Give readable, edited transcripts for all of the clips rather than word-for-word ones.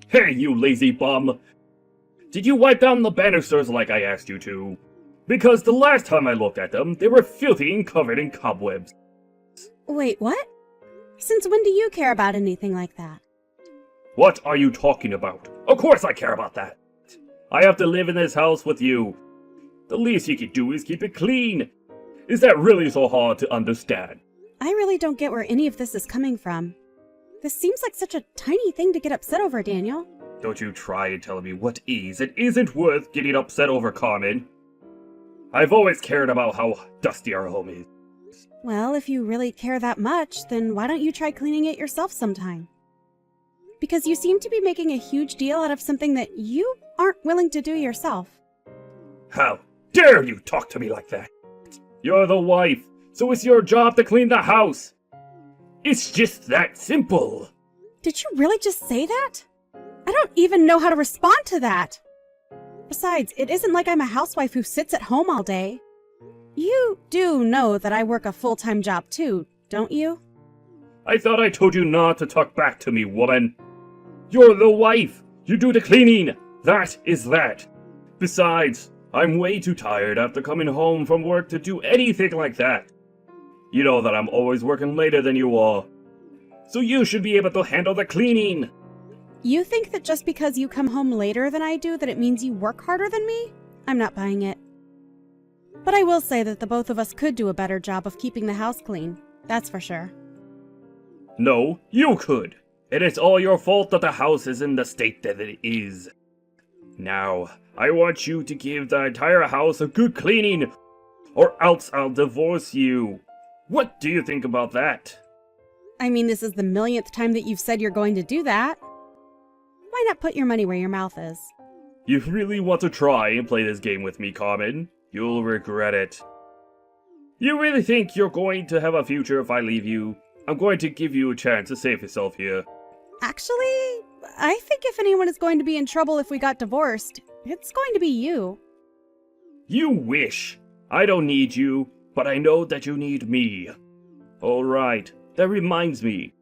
Hey, you lazy bum! Did you wipe down the banisters like I asked you to? Because the last time I looked at them, they were filthy and covered in cobwebs. Wait, what? Since when do you care about anything like that? What are you talking about? Of course I care about that! I have to live in this house with you. The least you can do is keep it clean. Is that really so hard to understand? I really don't get where any of this is coming from. This seems like such a tiny thing to get upset over, Daniel. Don't you try and tell me what is and isn't worth getting upset over, Carmen. I've always cared about how dusty our home is. Well, if you really care that much, then why don't you try cleaning it yourself sometime? Because you seem to be making a huge deal out of something that you aren't willing to do yourself. How dare you talk to me like that? You're the wife, so it's your job to clean the house. It's just that simple. Did you really just say that? I don't even know how to respond to that. Besides, it isn't like I'm a housewife who sits at home all day. You do know that I work a full-time job too, don't you? I thought I told you not to talk back to me, woman. You're the wife. You do the cleaning. That is that. Besides, I'm way too tired after coming home from work to do anything like that. You know that I'm always working later than you are. So you should be able to handle the cleaning. You think that just because you come home later than I do that it means you work harder than me? I'm not buying it. But I will say that the both of us could do a better job of keeping the house clean. That's for sure. No, you could. And it's all your fault that the house is in the state that it is. Now, I want you to give the entire house a good cleaning, or else I'll divorce you. What do you think about that? I mean, this is the millionth time that you've said you're going to do that. Why not put your money where your mouth is? You really want to try and play this game with me, Carmen? You'll regret it. You really think you're going to have a future if I leave you? I'm going to give you a chance to save yourself here. Actually, I think if anyone is going to be in trouble if we got divorced, it's going to be you. You wish. I don't need you, but I know that you need me. Alright, that reminds me.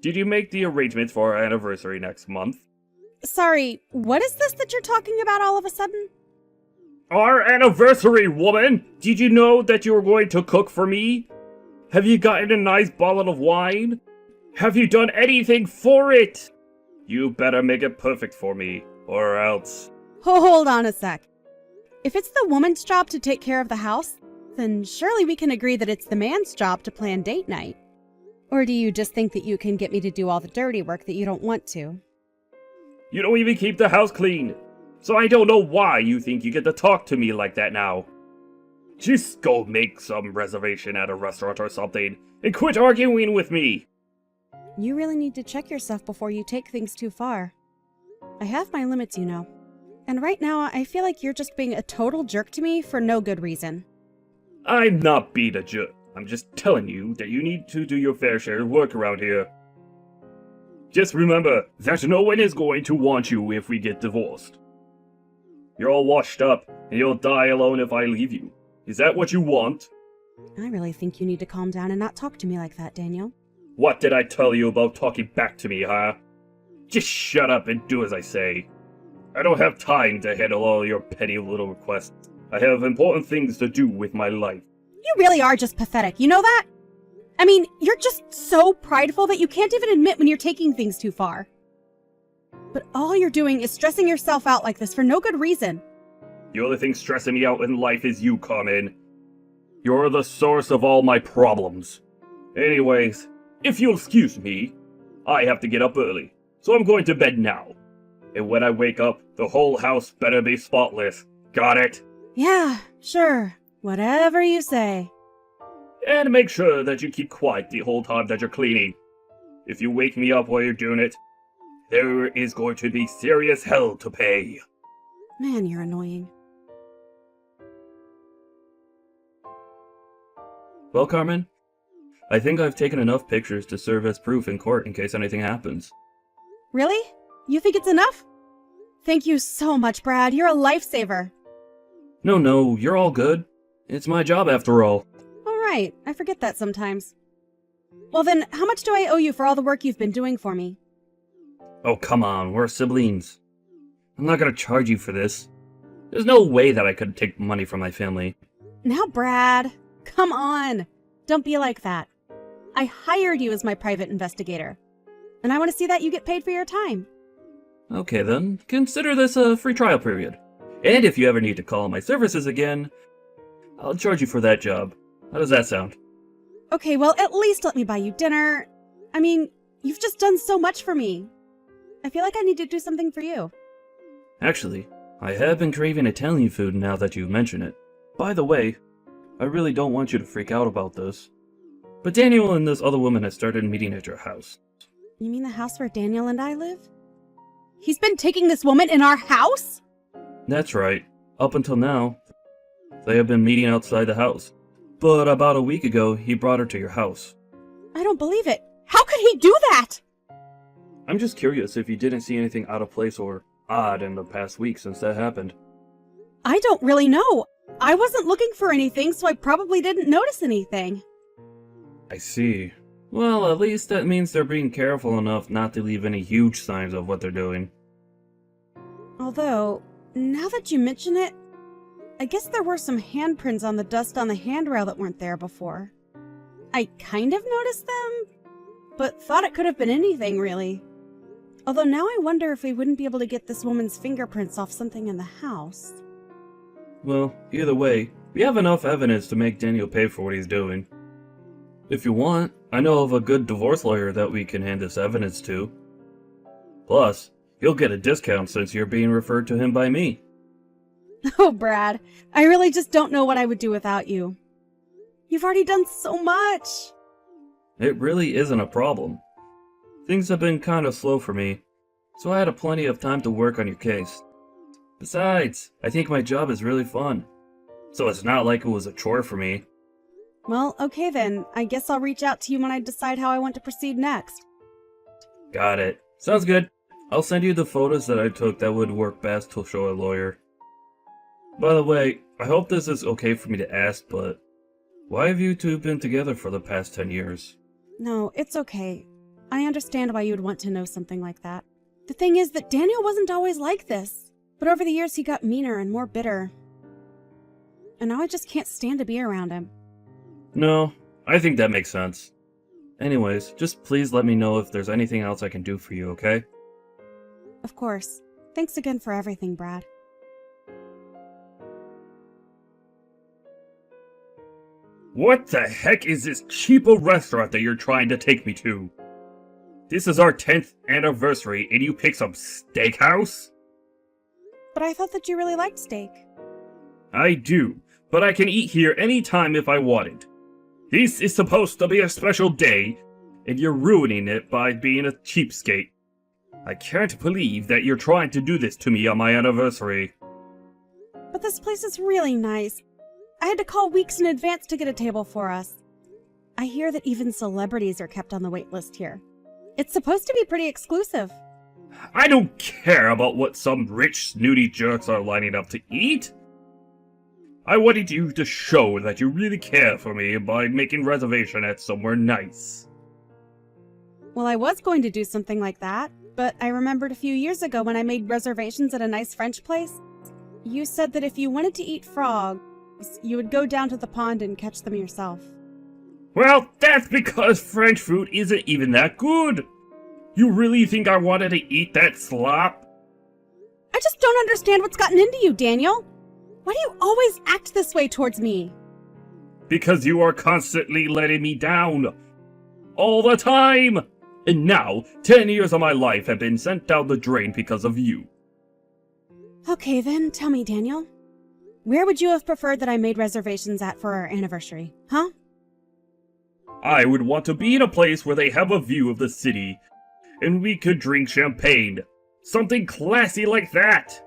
Did you make the arrangements for our anniversary next month? Sorry, what is this that you're talking about all of a sudden? Our anniversary, woman! Did you know that you were going to cook for me? Have you gotten a nice bottle of wine? Have you done anything for it? You better make it perfect for me, or else. Hold on a sec. If it's the woman's job to take care of the house, then surely we can agree that it's the man's job to plan date night. Or do you just think that you can get me to do all the dirty work that you don't want to? You don't even keep the house clean. So I don't know why you think you get to talk to me like that now. Just go make some reservation at a restaurant or something, and quit arguing with me. You really need to check yourself before you take things too far. I have my limits, you know. And right now, I feel like you're just being a total jerk to me for no good reason. I'm not being a jerk. I'm just telling you that you need to do your fair share of work around here. Just remember that no one is going to want you if we get divorced. You're all washed up, and you'll die alone if I leave you. Is that what you want? I really think you need to calm down and not talk to me like that, Daniel. What did I tell you about talking back to me, huh? Just shut up and do as I say. I don't have time to handle all your petty little requests. I have important things to do with my life. You really are just pathetic, you know that? I mean, you're just so prideful that you can't even admit when you're taking things too far. But all you're doing is stressing yourself out like this for no good reason. The only thing stressing me out in life is you, Carmen. You're the source of all my problems. Anyways, if you'll excuse me, I have to get up early, so I'm going to bed now. And when I wake up, the whole house better be spotless. Got it? Yeah, sure. Whatever you say. And make sure that you keep quiet the whole time that you're cleaning. If you wake me up while you're doing it, there is going to be serious hell to pay. Man, you're annoying. Well, Carmen, I think I've taken enough pictures to serve as proof in court in case anything happens. Really? You think it's enough? Thank you so much, Brad. You're a lifesaver. No, you're all good. It's my job after all. All right, I forget that sometimes. Well then, how much do I owe you for all the work you've been doing for me? Oh, come on, we're siblings. I'm not gonna charge you for this. There's no way that I could take money from my family. Now, Brad, come on. Don't be like that. I hired you as my private investigator, and I want to see that you get paid for your time. Okay then, consider this a free trial period. And if you ever need to call my services again, I'll charge you for that job. How does that sound? Okay, well, at least let me buy you dinner. I mean, you've just done so much for me. I feel like I need to do something for you. Actually, I have been craving Italian food now that you mention it. By the way, I really don't want you to freak out about this, but Daniel and this other woman have started meeting at your house. You mean the house where Daniel and I live? He's been taking this woman in our house? That's right. Up until now, they have been meeting outside the house. But about a week ago, he brought her to your house. I don't believe it. How could he do that? I'm just curious if you didn't see anything out of place or odd in the past week since that happened. I don't really know. I wasn't looking for anything, so I probably didn't notice anything. I see. Well, at least that means they're being careful enough not to leave any huge signs of what they're doing. Although, now that you mention it, I guess there were some handprints on the dust on the handrail that weren't there before. I kind of noticed them, but thought it could have been anything, really. Although now I wonder if we wouldn't be able to get this woman's fingerprints off something in the house. Well, either way, we have enough evidence to make Daniel pay for what he's doing. If you want, I know of a good divorce lawyer that we can hand this evidence to. Plus, you'll get a discount since you're being referred to him by me. Oh, Brad, I really just don't know what I would do without you. You've already done so much. It really isn't a problem. Things have been kind of slow for me, so I had plenty of time to work on your case. Besides, I think my job is really fun, so it's not like it was a chore for me. Well, okay then. I guess I'll reach out to you when I decide how I want to proceed next. Got it. Sounds good. I'll send you the photos that I took that would work best to show a lawyer. By the way, I hope this is okay for me to ask, but why have you two been together for the past 10 years? No, it's okay. I understand why you would want to know something like that. The thing is that Daniel wasn't always like this, but over the years he got meaner and more bitter. And now I just can't stand to be around him. No, I think that makes sense. Anyways, just please let me know if there's anything else I can do for you, okay? Of course. Thanks again for everything, Brad. What the heck is this cheapo restaurant that you're trying to take me to? This is our 10th anniversary and you pick some steakhouse? But I thought that you really liked steak. I do, but I can eat here anytime if I wanted. This is supposed to be a special day, and you're ruining it by being a cheapskate. I can't believe that you're trying to do this to me on my anniversary. But this place is really nice. I had to call weeks in advance to get a table for us. I hear that even celebrities are kept on the wait list here. It's supposed to be pretty exclusive. I don't care about what some rich, snooty jerks are lining up to eat. I wanted you to show that you really care for me by making reservation at somewhere nice. Well, I was going to do something like that, but I remembered a few years ago when I made reservations at a nice French place. You said that if you wanted to eat frogs, you would go down to the pond and catch them yourself. Well, that's because French food isn't even that good. You really think I wanted to eat that slop? I just don't understand what's gotten into you, Daniel. Why do you always act this way towards me? Because you are constantly letting me down. All the time! And now, 10 years of my life have been sent down the drain because of you. Okay then, tell me, Daniel. Where would you have preferred that I made reservations at for our anniversary, huh? I would want to be in a place where they have a view of the city, and we could drink champagne. Something classy like that.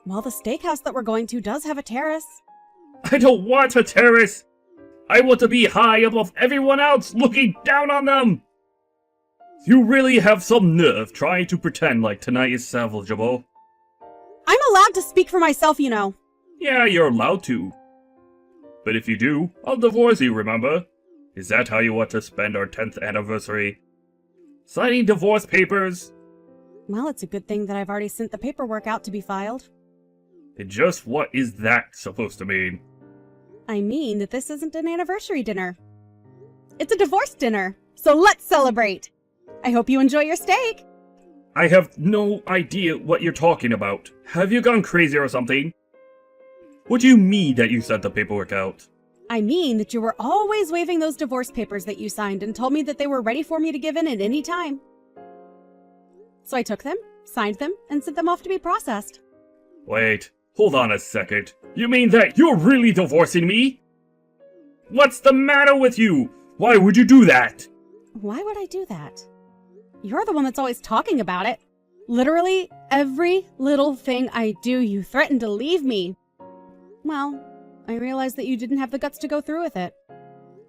Well, the steakhouse that we're going to does have a terrace. I don't want a terrace. I want to be high above everyone else, looking down on them. You really have some nerve trying to pretend like tonight is salvageable. I'm allowed to speak for myself, you know. Yeah, you're allowed to. But if you do, I'll divorce you, remember? Is that how you want to spend our 10th anniversary? Signing divorce papers? Well, it's a good thing that I've already sent the paperwork out to be filed. And just what is that supposed to mean? I mean that this isn't an anniversary dinner. It's a divorce dinner, so let's celebrate! I hope you enjoy your steak! I have no idea what you're talking about. Have you gone crazy or something? What do you mean that you sent the paperwork out? I mean that you were always waving those divorce papers that you signed and told me that they were ready for me to give in at any time. So I took them, signed them, and sent them off to be processed. Wait, hold on a second. You mean that you're really divorcing me? What's the matter with you? Why would you do that? Why would I do that? You're the one that's always talking about it. Literally, every little thing I do, you threaten to leave me. Well, I realized that you didn't have the guts to go through with it.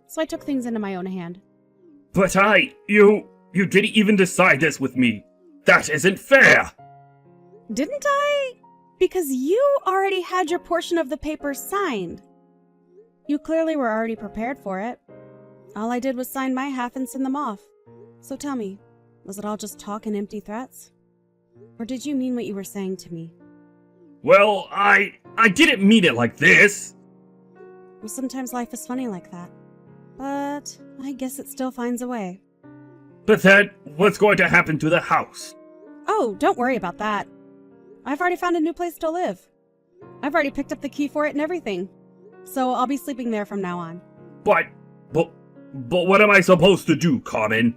So I took things into my own hand. But you didn't even decide this with me. That isn't fair! Didn't I? Because you already had your portion of the papers signed. You clearly were already prepared for it. All I did was sign my half and send them off. So tell me, was it all just talk and empty threats? Or did you mean what you were saying to me? Well, I didn't mean it like this. Well, sometimes life is funny like that. But I guess it still finds a way. But then, what's going to happen to the house? Oh, don't worry about that. I've already found a new place to live. I've already picked up the key for it and everything. So I'll be sleeping there from now on. But what am I supposed to do, Carmen?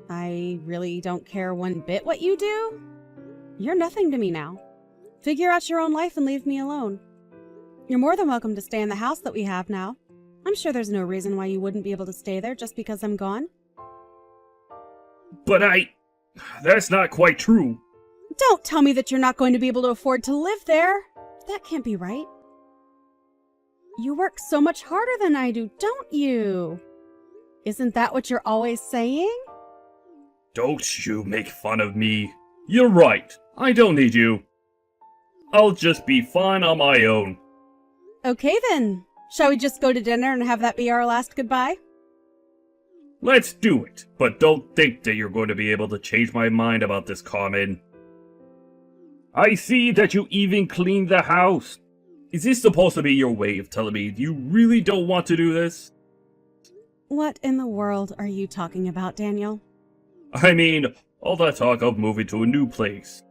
I really don't care one bit what you do. You're nothing to me now. Figure out your own life and leave me alone. You're more than welcome to stay in the house that we have now. I'm sure there's no reason why you wouldn't be able to stay there just because I'm gone. But that's not quite true. Don't tell me that you're not going to be able to afford to live there. That can't be right. You work so much harder than I do, don't you? Isn't that what you're always saying? Don't you make fun of me. You're right. I don't need you. I'll just be fine on my own. Okay then. Shall we just go to dinner and have that be our last goodbye? Let's do it, but don't think that you're going to be able to change my mind about this, Carmen. I see that you even cleaned the house. Is this supposed to be your way of telling me you really don't want to do this? What in the world are you talking about, Daniel? I mean, all that talk of moving to a new place.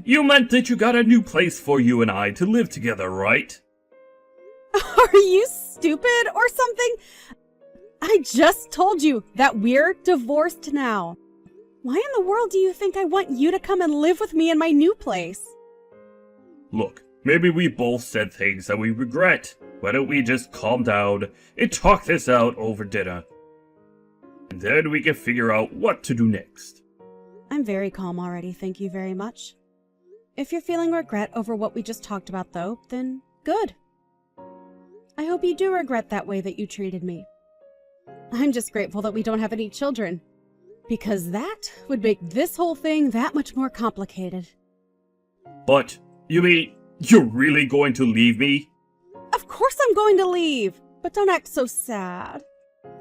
You meant that you got a new place for you and I to live together, right? Are you stupid or something? I just told you that we're divorced now. Why in the world do you think I want you to come and live with me in my new place? Look, maybe we both said things that we regret. Why don't we just calm down and talk this out over dinner? And then we can figure out what to do next. I'm very calm already, thank you very much. If you're feeling regret over what we just talked about, though, then good. I hope you do regret that way that you treated me. I'm just grateful that we don't have any children, because that would make this whole thing that much more complicated. But, you mean, you're really going to leave me? Of course I'm going to leave, but don't act so sad.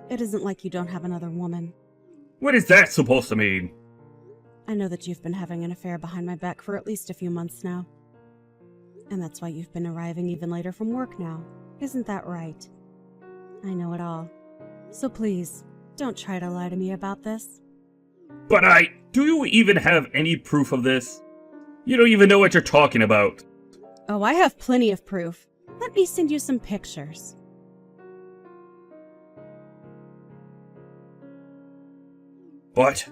It isn't like you don't have another woman. What is that supposed to mean? I know that you've been having an affair behind my back for at least a few months now. And that's why you've been arriving even later from work now. Isn't that right? I know it all. So please, don't try to lie to me about this. But do you even have any proof of this? You don't even know what you're talking about. Oh, I have plenty of proof. Let me send you some pictures. But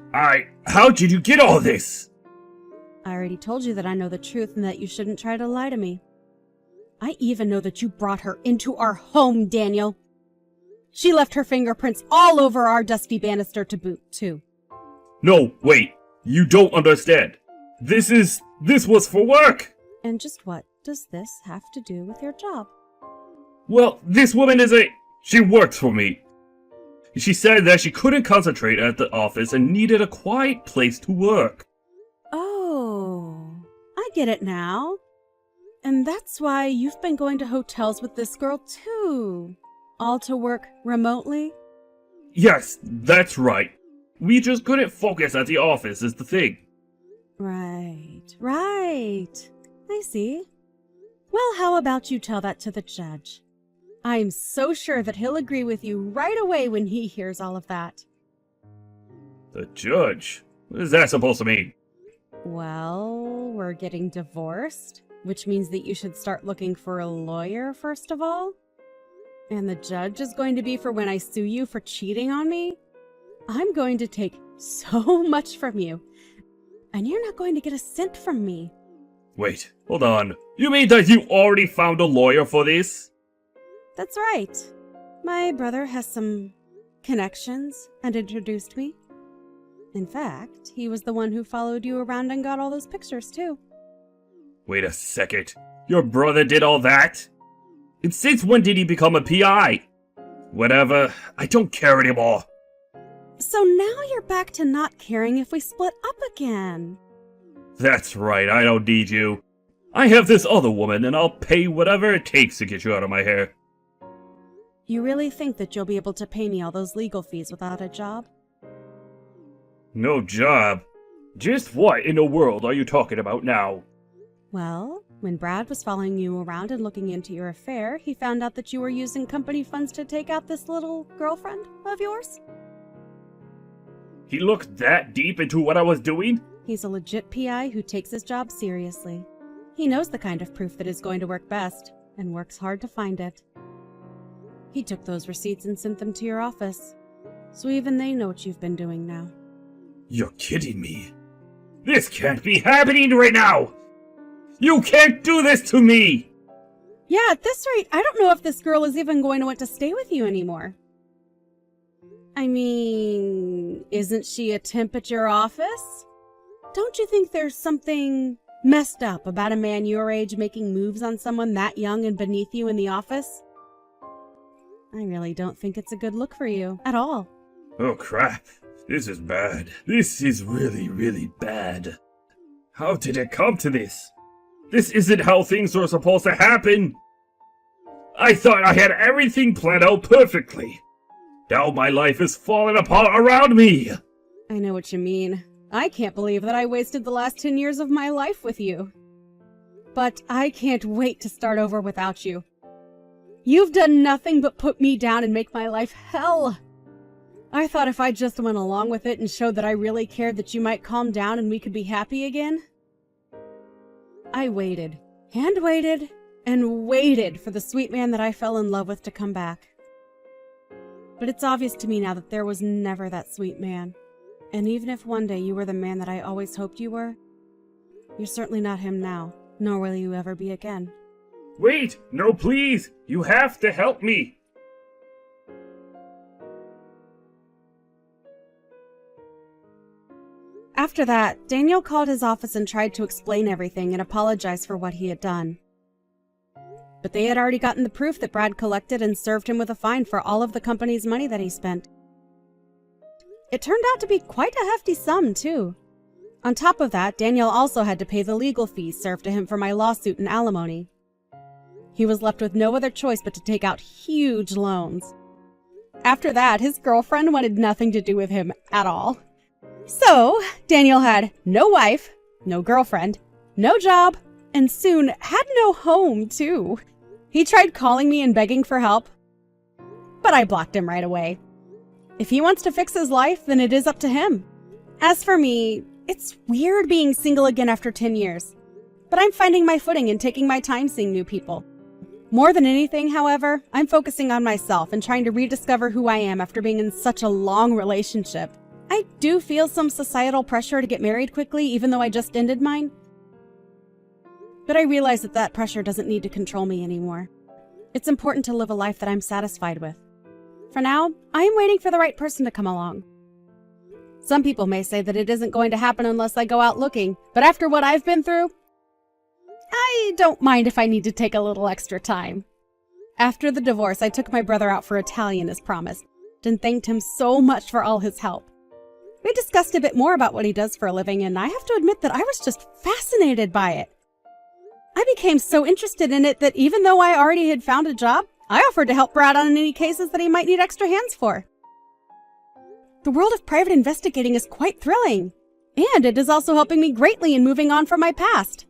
how did you get all this? I already told you that I know the truth and that you shouldn't try to lie to me. I even know that you brought her into our home, Daniel. She left her fingerprints all over our dusty banister to boot, too. No, wait. You don't understand. This was for work. And just what does this have to do with your job? Well, this woman she works for me. She said that she couldn't concentrate at the office and needed a quiet place to work. Oh, I get it now. And that's why you've been going to hotels with this girl, too. All to work remotely? Yes, that's right. We just couldn't focus at the office is the thing. Right. I see. Well, how about you tell that to the judge? I'm so sure that he'll agree with you right away when he hears all of that. The judge? What is that supposed to mean? Well, we're getting divorced, which means that you should start looking for a lawyer first of all. And the judge is going to be for when I sue you for cheating on me. I'm going to take so much from you, and you're not going to get a cent from me. Wait, hold on. You mean that you already found a lawyer for this? That's right. My brother has some connections and introduced me. In fact, he was the one who followed you around and got all those pictures, too. Wait a second. Your brother did all that? And since when did he become a PI? Whatever, I don't care anymore. So now you're back to not caring if we split up again. That's right, I don't need you. I have this other woman, and I'll pay whatever it takes to get you out of my hair. You really think that you'll be able to pay me all those legal fees without a job? No job? Just what in the world are you talking about now? Well, when Brad was following you around and looking into your affair, he found out that you were using company funds to take out this little girlfriend of yours. He looked that deep into what I was doing? He's a legit PI who takes his job seriously. He knows the kind of proof that is going to work best, and works hard to find it. He took those receipts and sent them to your office, so even they know what you've been doing now. You're kidding me. This can't be happening right now! You can't do this to me! Yeah, at this rate, I don't know if this girl is even going to want to stay with you anymore. I mean, isn't she a temp at your office? Don't you think there's something messed up about a man your age making moves on someone that young and beneath you in the office? I really don't think it's a good look for you, at all. Oh crap, this is bad. This is really, really bad. How did it come to this? This isn't how things were supposed to happen. I thought I had everything planned out perfectly. Now my life is falling apart around me. I know what you mean. I can't believe that I wasted the last 10 years of my life with you. But I can't wait to start over without you. You've done nothing but put me down and make my life hell. I thought if I just went along with it and showed that I really cared that you might calm down and we could be happy again. I waited, and waited, and waited for the sweet man that I fell in love with to come back. But it's obvious to me now that there was never that sweet man. And even if one day you were the man that I always hoped you were, you're certainly not him now, nor will you ever be again. Wait! No, please! You have to help me! After that, Daniel called his office and tried to explain everything and apologize for what he had done. But they had already gotten the proof that Brad collected and served him with a fine for all of the company's money that he spent. It turned out to be quite a hefty sum, too. On top of that, Daniel also had to pay the legal fees served to him for my lawsuit and alimony. He was left with no other choice but to take out huge loans. After that, his girlfriend wanted nothing to do with him at all. So, Daniel had no wife, no girlfriend, no job, and soon had no home, too. He tried calling me and begging for help, but I blocked him right away. If he wants to fix his life, then it is up to him. As for me, it's weird being single again after 10 years, but I'm finding my footing and taking my time seeing new people. More than anything, however, I'm focusing on myself and trying to rediscover who I am after being in such a long relationship. I do feel some societal pressure to get married quickly, even though I just ended mine. But I realize that that pressure doesn't need to control me anymore. It's important to live a life that I'm satisfied with. For now, I am waiting for the right person to come along. Some people may say that it isn't going to happen unless I go out looking, but after what I've been through, I don't mind if I need to take a little extra time. After the divorce, I took my brother out for Italian as promised, and thanked him so much for all his help. We discussed a bit more about what he does for a living, and I have to admit that I was just fascinated by it. I became so interested in it that even though I already had found a job, I offered to help Brad on any cases that he might need extra hands for. The world of private investigating is quite thrilling. And it is also helping me greatly in moving on from my past.